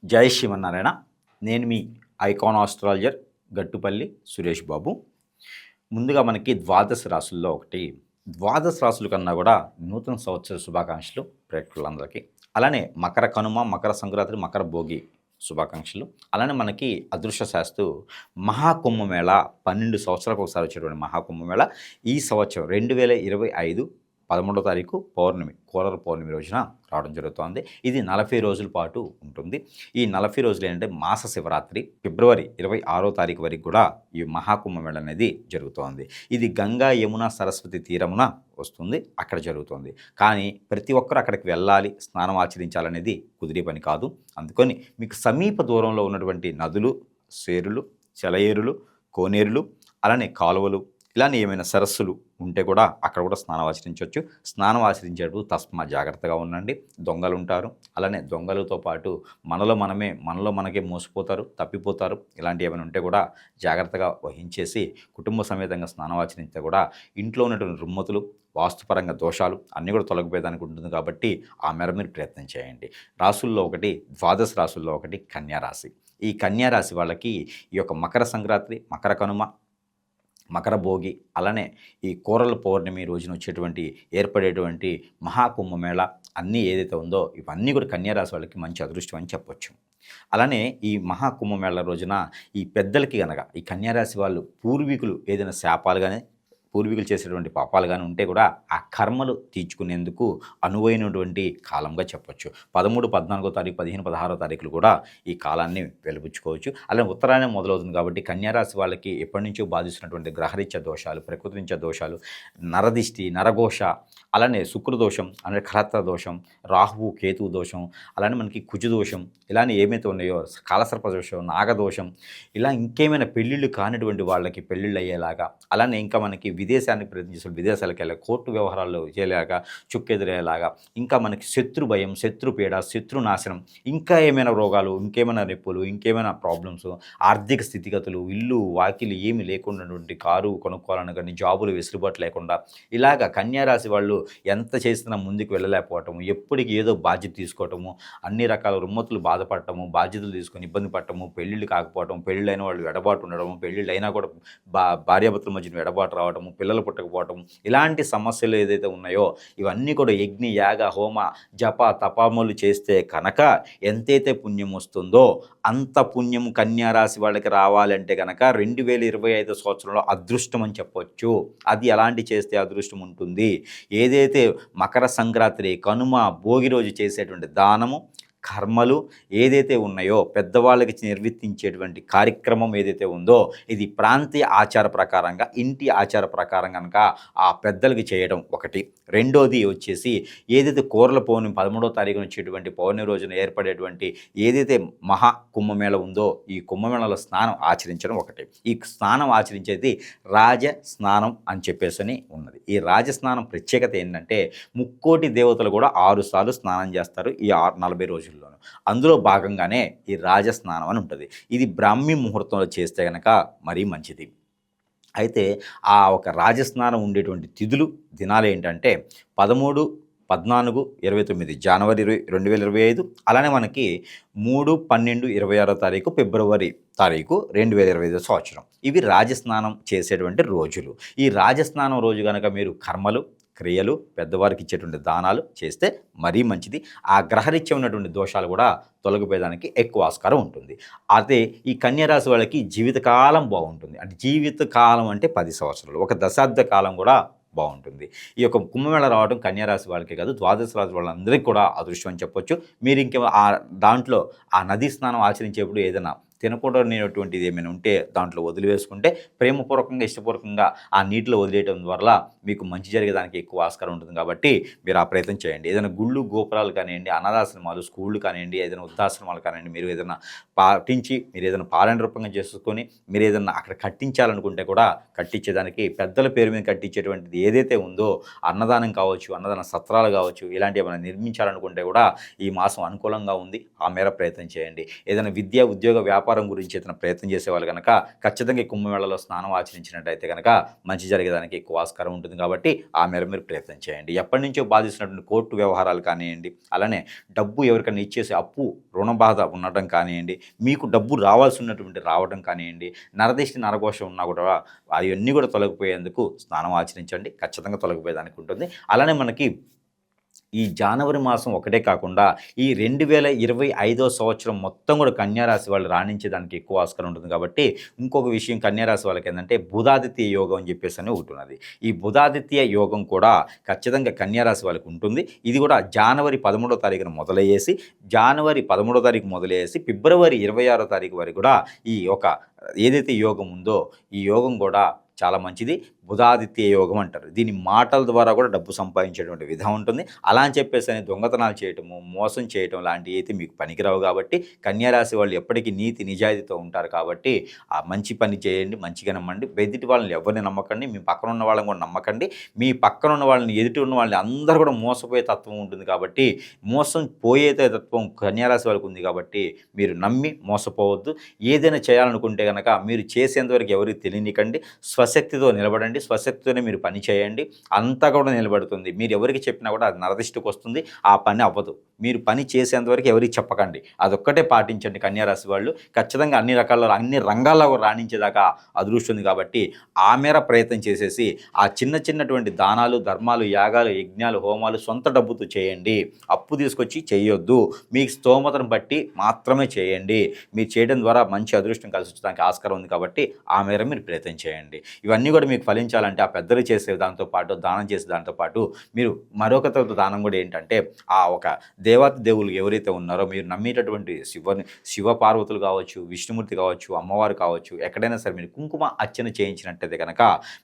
జై శ్రీమన్నారాయణ. నేను మీ icon astrologer Gattupalli Suresh Babu. ముందుగా మనకి ద్వాదశ రాసుల్లో ఒకటి, ద్వాదశ రాసుల కన్నా కూడా నూతన సంవత్సర శుభాకాంక్షలు ప్రేక్షకులందరికీ. అలానే మకర కనుమ, మకర సంక్రాంతి, మకర భోగి శుభాకాంక్షలు. అలానే మనకి అదృష్ట శాస్తు మహాకుంభమేళ 12 సంవత్సరాలకు ఒకసారి వచ్చేటువంటి మహాకుంభమేళ ఈ సంవత్సరం 2025 11వ తారీఖు పౌర్ణమి, కోరల పౌర్ణమి రోజున రావడం జరుగుతోంది. ఇది 40 రోజుల పాటు ఉంటుంది. ఈ 40 రోజులు ఏంటంటే మాస శివరాత్రి ఫిబ్రవరి 26వ తారీఖు వరకు కూడా ఈ మహాకుంభమేళ అనేది జరుగుతోంది. ఇది గంగా, యమున, సరస్వతి తీరమున వస్తుంది, అక్కడ జరుగుతుంది. కానీ ప్రతి ఒక్కరు అక్కడికి వెళ్ళాలి, స్నానం ఆచరించాలనేది కుదిరే పని కాదు. అందుకని మీకు సమీప దూరంలో ఉన్నటువంటి నదులు, సేరులు, సెలయేరులు, కోనేరులు, అలానే కాలువలు, ఇలానే ఏమైనా సరస్సులు ఉంటే కూడా అక్కడ కూడా స్నానం ఆచరించవచ్చు. స్నానం ఆచరించేటప్పుడు తస్మా జాగ్రత్తగా ఉండండి. దొంగలు ఉంటారు. అలానే దొంగలతో పాటు మనలో మనకే మోసపోతారు, తప్పిపోతారు. ఇలాంటివి ఏమైనా ఉంటే కూడా జాగ్రత్తగా వహించేసి కుటుంబ సమేతంగా స్నానం ఆచరిస్తే కూడా ఇంట్లో ఉన్నటువంటి రుమ్మతులు, వాస్తుపరంగా దోషాలు అన్నీ కూడా తొలగిపోయేదానికి ఉంటుంది. కాబట్టి ఆ మేర మీరు ప్రయత్నం చేయండి. రాసుల్లో ఒకటి, ద్వాదశ రాసుల్లో ఒకటి కన్యారాశి. ఈ కన్యారాశి వాళ్ళకి ఈ యొక్క మకర సంక్రాంతి, మకర కనుమ, మకర భోగి, అలానే ఈ కోరల పౌర్ణమి రోజున వచ్చేటువంటి ఏర్పడేటువంటి మహాకుంభమేళ అన్నీ ఏదైతే ఉందో ఇవన్నీ కూడా కన్యారాశి వాళ్ళకి మంచి అదృష్టం అని చెప్పొచ్చు. అలానే ఈ మహాకుంభమేళ రోజున ఈ పెద్దలకి గనక ఈ కన్యారాశి వాళ్ళు పూర్వీకులు ఏదైనా శాపాలు కానీ, పూర్వీకులు చేసేటువంటి పాపాలు కానీ ఉంటే కూడా ఆ కర్మలు తీర్చుకునేందుకు అనువైనటువంటి కాలంగా చెప్పొచ్చు. 13, 14వ తారీఖు, 15, 16వ తారీఖులు కూడా ఈ కాలాన్ని వెలిబుచ్చుకోవచ్చు. అలానే ఉత్తరాయణం మొదలవుతుంది కాబట్టి కన్యారాశి వాళ్ళకి ఎప్పటి నుంచో బాధిస్తున్నటువంటి గ్రహరీత్యా దోషాలు, ప్రకృతిరీత్యా దోషాలు, నరదిష్టి, నరఘోష, అలానే శుక్రదోషం, అలానే కలత్ర దోషం, రాహువు కేతువు దోషం, అలానే మనకి కుజదోషం, ఇలానే ఏమైతే ఉన్నాయో కాలసర్ప దోషం, నాగదోషం, ఇలా ఇంకేమైనా పెళ్ళిళ్ళు కానిటువంటి వాళ్ళకి పెళ్ళిళ్ళు అయ్యేలాగా, అలానే ఇంకా మనకి విదేశానికి ప్రయత్నం చేసే విదేశాలకు వెళ్ళే కోర్టు వ్యవహారాల్లో చేయలేక చుక్కెదిరేలాగా, ఇంకా మనకి శత్రు భయం, శత్రు పీడ, శత్రు నాశనం, ఇంకా ఏమైనా రోగాలు, ఇంకేమైనా నొప్పులు, ఇంకేమైనా ప్రాబ్లమ్స్, ఆర్థిక స్థితిగతులు, ఇల్లు వాకిలు ఏమి లేకుండా కారు కొనుక్కోవాలని కానీ, జాబులు వెసులుబాటు లేకుండా, ఇలాగ కన్యారాశి వాళ్ళు ఎంత చేసినా ముందుకు వెళ్ళలేకపోవటము, ఎప్పటికి ఏదో బాధ్యత తీసుకోవటము, అన్ని రకాల రుమ్మతులు బాధపడటము, బాధ్యతలు తీసుకొని ఇబ్బంది పడటము, పెళ్ళిళ్ళు కాకపోవటం, పెళ్ళిళ్ళైన వాళ్ళు ఎడబాటు ఉండడము, పెళ్ళిళ్ళు అయినా కూడా భార్యాభర్తల మధ్యన ఎడబాటు రావటము, పిల్లలు పుట్టకపోవటం, ఇలాంటి సమస్యలు ఏదైతే ఉన్నాయో ఇవన్నీ కూడా యజ్ఞ, యాగ, హోమ, జప, తపములు చేస్తే కనుక ఎంతైతే పుణ్యం వస్తుందో అంత పుణ్యం కన్యారాశి వాళ్ళకి రావాలంటే కనుక 2025 సంవత్సరంలో అదృష్టం అని చెప్పొచ్చు. అది ఎలాంటి చేస్తే అదృష్టం ఉంటుంది? ఏదైతే మకర సంక్రాంతి, కనుమ, భోగి రోజు చేసేటువంటి దానము, కర్మలు ఏదైతే ఉన్నాయో పెద్దవాళ్ళకి నిర్వర్తించేటువంటి కార్యక్రమం ఏదైతే ఉందో ఇది ప్రాంతీయ ఆచార ప్రకారంగా, ఇంటి ఆచార ప్రకారం కనుక ఆ పెద్దలకి చేయడం ఒకటి. రెండోది వచ్చేసి ఏదైతే కోరల పౌర్ణమి 13వ తారీఖున వచ్చేటువంటి పౌర్ణమి రోజున ఏర్పడేటువంటి ఏదైతే మహా కుంభమేళ ఉందో ఈ కుంభమేళలో స్నానం ఆచరించడం ఒకటి. ఈ స్నానం ఆచరించేది రాజ స్నానం అని చెప్పేసి ఉన్నది. ఈ రాజస్నానం ప్రత్యేకత ఏంటంటే ముక్కోటి దేవతలు కూడా 6 సార్లు స్నానం చేస్తారు ఈ 40 రోజుల్లోనూ. అందులో భాగంగానే ఈ రాజస్నానం అని ఉంటుంది. ఇది బ్రాహ్మీ ముహూర్తంలో చేస్తే కనుక మరీ మంచిది. అయితే ఆ ఒక రాజస్నానం ఉండేటువంటి దినాలు ఏంటంటే 13, 14, 29 జనవరి 2025, అలానే మనకి 3, 12, 26వ తారీఖు ఫిబ్రవరి 2025 సంవత్సరం. ఇవి రాజస్నానం చేసేటువంటి రోజులు. ఈ రాజస్నానం రోజు కనుక మీరు కర్మలు, క్రియలు, పెద్దవారికి ఇచ్చేటువంటి దానాలు చేస్తే మరీ మంచిది. ఆ గ్రహరీత్యా ఉన్నటువంటి దోషాలు కూడా తొలగిపోయేదానికి ఎక్కువ ఆస్కారం ఉంటుంది. అదే ఈ కన్యారాశి వాళ్ళకి జీవితకాలం బాగుంటుంది. అంటే జీవితకాలం అంటే 10 సంవత్సరాలు, ఒక దశాబ్ద కాలం కూడా బాగుంటుంది. ఈ యొక్క కుంభమేళ రావడం కన్యారాశి వాళ్ళకే కాదు, ద్వాదశ రాశి వాళ్ళందరికీ కూడా అదృష్టం అని చెప్పొచ్చు. మీరు ఇంకే దాంట్లో ఆ నదీ స్నానం ఆచరించేప్పుడు ఏదైనా తినకూడనేటువంటిది ఏమైనా ఉంటే దాంట్లో వదిలివేసుకుంటే ప్రేమపూర్వకంగా, ఇష్టపూర్వకంగా ఆ నీటిలో వదిలేయడం వల్ల మీకు మంచి జరిగేదానికి ఎక్కువ ఆస్కారం ఉంటుంది. కాబట్టి మీరు ఆ ప్రయత్నం చేయండి. ఏదైనా గుళ్ళు, గోపురాలు కానివ్వండి, అనాథాశ్రమాలు, స్కూళ్ళు కానివ్వండి, ఏదైనా వృద్ధాశ్రమాలు కానివ్వండి, మీరు ఏదైనా పాటించి మీరు ఏదైనా పాలన రూపంగా చేసుకొని మీరు ఏదైనా అక్కడ కట్టించాలనుకుంటే కూడా కట్టించేదానికి పెద్దల పేరు మీద కట్టించేటువంటిది ఏదైతే ఉందో అన్నదానం కావచ్చు, అన్నదాన సత్రాలు కావచ్చు, ఇలాంటివి ఏమైనా నిర్మించాలనుకుంటే కూడా ఈ మాసం అనుకూలంగా ఉంది. ఆ మేర ప్రయత్నం చేయండి. ఏదైనా విద్య, ఉద్యోగ, వ్యాపారం వ్యాపారం గురించి ఏదైనా ప్రయత్నం చేసేవాళ్ళు కనుక ఖచ్చితంగా ఈ కుంభమేళలో స్నానం ఆచరించినట్టయితే కనుక మంచి జరిగేదానికి ఎక్కువ ఆస్కారం ఉంటుంది కాబట్టి ఆ మేర మీరు ప్రయత్నం చేయండి. ఎప్పటి నుంచో బాధిస్తున్నటువంటి కోర్టు వ్యవహారాలు కానివ్వండి, అలానే డబ్బు ఎవరికైనా ఇచ్చేసి అప్పు రుణ బాధ ఉండటం కానివ్వండి, మీకు డబ్బు రావాల్సి ఉన్నటువంటి రావడం కానివ్వండి, నరదిష్టి నరఘోషం ఉన్నా కూడా అవన్నీ కూడా తొలగిపోయేందుకు స్నానం ఆచరించండి. ఖచ్చితంగా తొలగిపోయేదానికి ఉంటుంది. అలానే మనకి ఈ జనవరి మాసం ఒకటే కాకుండా ఈ 2025వ సంవత్సరం మొత్తం కూడా కన్యారాశి వాళ్ళు రాణించేదానికి ఎక్కువ ఆస్కారం ఉంటుంది కాబట్టి ఇంకొక విషయం కన్యారాశి వాళ్ళకి ఏంటంటే బుధాదిత్య యోగం అని చెప్పేసి అని ఒకటి ఉన్నది. ఈ బుధాదిత్య యోగం కూడా ఖచ్చితంగా కన్యారాశి వాళ్ళకి ఉంటుంది. ఇది కూడా జనవరి 13వ తారీఖున మొదలయ్యేసి జనవరి 13వ తారీఖు మొదలయ్యేసి ఫిబ్రవరి 26వ తారీఖు వరకు కూడా ఈ ఏదైతే యోగం ఉందో ఈ యోగం కూడా చాలా మంచిది. బుధాదిత్య యోగం అంటారు. దీని మాటల ద్వారా కూడా డబ్బు సంపాదించేటువంటి విధం ఉంటుంది. అలా అని చెప్పేసి అని దొంగతనాలు చేయటము, మోసం చేయటం లాంటివి అయితే మీకు పనికిరావు కాబట్టి కన్యారాశి వాళ్ళు ఎప్పటికీ నీతి నిజాయితీతో ఉంటారు కాబట్టి ఆ మంచి పని చేయండి, మంచిగా నమ్మండి. ఎదుటి వాళ్ళని ఎవరిని నమ్మకండి, మీ పక్కన ఉన్న వాళ్ళని కూడా నమ్మకండి. మీ పక్కన ఉన్న వాళ్ళని ఎదుటి ఉన్న వాళ్ళని అందరూ కూడా మోసపోయే తత్వం ఉంటుంది కాబట్టి మోసం పోయే తత్వం కన్యారాశి వాళ్ళకి ఉంది కాబట్టి మీరు నమ్మి మోసపోవద్దు. ఏదైనా చేయాలనుకుంటే కనుక మీరు చేసేంతవరకు ఎవరికి తెలియనికండి. స్వశక్తితో నిలబడండి. స్వశక్తితోనే మీరు పని చేయండి. అంతా కూడా నిలబడుతుంది. మీరు ఎవరికి చెప్పినా కూడా అది నరదిష్టికి వస్తుంది. ఆ పని అవ్వదు. మీరు పని చేసేంతవరకు ఎవరికి చెప్పకండి. అదొక్కటే పాటించండి కన్యారాశి వాళ్ళు. ఖచ్చితంగా అన్ని రంగాల్లో రాణించేదాకా అదృష్టం ఉంది కాబట్టి ఆ మేర ప్రయత్నం చేసేసి ఆ చిన్నటువంటి దానాలు, ధర్మాలు, యాగాలు, యజ్ఞాలు, హోమాలు సొంత డబ్బుతో చేయండి. అప్పు తీసుకొచ్చి చేయొద్దు. మీకు స్తోమతను బట్టి మాత్రమే చేయండి. మీరు చేయడం ద్వారా మంచి అదృష్టం కలిసి వచ్చడానికి ఆస్కారం ఉంది కాబట్టి ఆ మేర మీరు ప్రయత్నం చేయండి. ఇవన్నీ కూడా మీకు ఫలించాలంటే ఆ పెద్దలు చేసే దాంతోపాటు దానం చేసే దాంతోపాటు మీరు మరొక దానం కూడా ఏంటంటే ఆ దేవాతి దేవుళ్ళు ఎవరైతే ఉన్నారో మీరు నమ్మేటటువంటి శివ పార్వతులు కావచ్చు, విష్ణుమూర్తి కావచ్చు, అమ్మవారు కావచ్చు, ఎక్కడైనా సరే మీరు కుంకుమ అర్చన చేయించినట్టయితే కనుక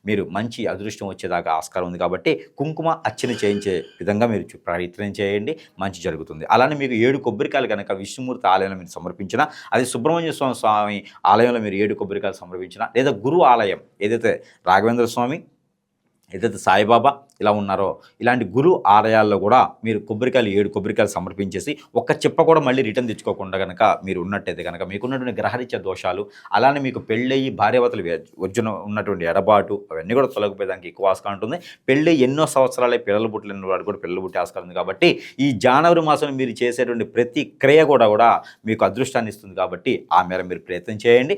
మీరు మంచి అదృష్టం వచ్చేదాకా ఆస్కారం ఉంది కాబట్టి కుంకుమ అర్చన చేయించే విధంగా మీరు ప్రయత్నం చేయండి. మంచి జరుగుతుంది. అలానే మీకు 7 కొబ్బరికాయలు కనుక విష్ణుమూర్తి ఆలయంలో మీరు సమర్పించినా, అది సుబ్రహ్మణ్య స్వామి ఆలయంలో మీరు 7 కొబ్బరికాయలు సమర్పించినా, లేదా గురు ఆలయం ఏదైతే రాఘవేంద్ర స్వామి, ఏదైతే సాయిబాబా ఇలా ఉన్నారో ఇలాంటి గురు ఆలయాల్లో కూడా మీరు 7 కొబ్బరికాయలు సమర్పించేసి ఒక్క చెప్ప కూడా మళ్ళీ రిటర్న్ తెచ్చుకోకుండా కనుక మీరు ఉన్నట్టయితే కనుక మీకున్నటువంటి గ్రహరీత్యా దోషాలు, అలానే మీకు పెళ్ళయి భార్యాభర్తలు వజ్జున ఉన్నటువంటి ఎడబాటు అవన్నీ కూడా తొలగిపోయేదానికి ఎక్కువ ఆస్కారం ఉంటుంది. పెళ్ళి ఎన్నో సంవత్సరాలే పిల్లలు పుట్టిన వాడు కూడా పిల్లలు పుట్టే ఆస్కారం ఉంది కాబట్టి ఈ జనవరి మాసంలో మీరు చేసేటువంటి ప్రతి క్రియ కూడా మీకు అదృష్టాన్ని ఇస్తుంది కాబట్టి ఆ మేర మీరు ప్రయత్నం చేయండి.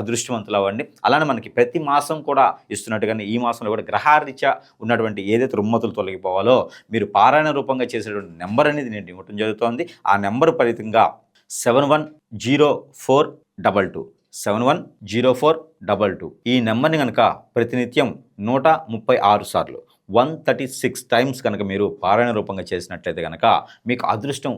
అదృష్టవంతులు అవ్వండి. అలానే మనకి ప్రతి మాసం కూడా ఇస్తున్నట్టుగానే ఈ మాసంలో కూడా గ్రహరీత్యా ఉన్నటువంటి ఏదైతే రుమ్మతులు తొలగిపోవాలో మీరు పారాయణ రూపంగా చేసేటువంటి నెంబర్ అనేది నేను ఇవ్వటం జరుగుతోంది. ఆ నెంబర్ ఫలితంగా 710422 710422 ఈ నెంబర్ని కనుక ప్రతినిత్యం 136 సార్లు 136 టైమ్స్ కనుక మీరు పారాయణ రూపంగా చేసినట్లయితే కనుక మీకు అదృష్టం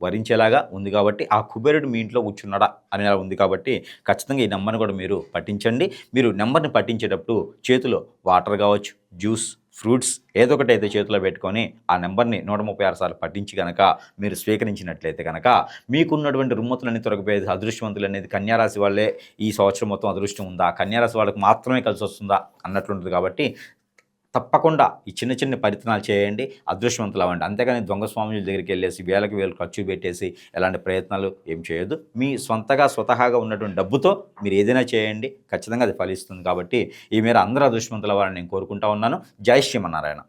వరించేలాగా ఉంది కాబట్టి ఆ కుబేరుడు మీ ఇంట్లో కూర్చున్నాడా అనేలా ఉంది కాబట్టి ఖచ్చితంగా ఈ నెంబర్ని కూడా మీరు పఠించండి. మీరు నెంబర్ని పఠించేటప్పుడు చేతిలో వాటర్ కావచ్చు, జ్యూస్, ఫ్రూట్స్ ఏదో ఒకటి అయితే చేతిలో పెట్టుకొని ఆ నెంబర్ని 136 సార్లు పఠించి కనుక మీరు స్వీకరించినట్లయితే కనుక మీకున్నటువంటి రుమ్మతులన్నీ తొలగిపోయేది. అదృష్టవంతులు అనేది కన్యారాశి వాళ్ళే ఈ సంవత్సరం మొత్తం అదృష్టం ఉందా, కన్యారాశి వాళ్ళకి మాత్రమే కలిసి వస్తుందా అన్నట్లుంటుంది కాబట్టి తప్పకుండా ఈ చిన్న పరితనాలు చేయండి, అదృష్టవంతులు అవ్వండి. అంతేగాని దొంగ స్వాముల దగ్గరికి వెళ్ళేసి వేలు ఖర్చు పెట్టేసి ఎలాంటి ప్రయత్నాలు ఏం చేయొద్దు. మీ స్వతహాగా ఉన్నటువంటి డబ్బుతో మీరు ఏదైనా చేయండి, ఖచ్చితంగా అది ఫలిస్తుంది. కాబట్టి ఈ మేర అందరూ అదృష్టవంతులు అవ్వాలని నేను కోరుకుంటా ఉన్నాను. జై శ్రీమన్నారాయణ.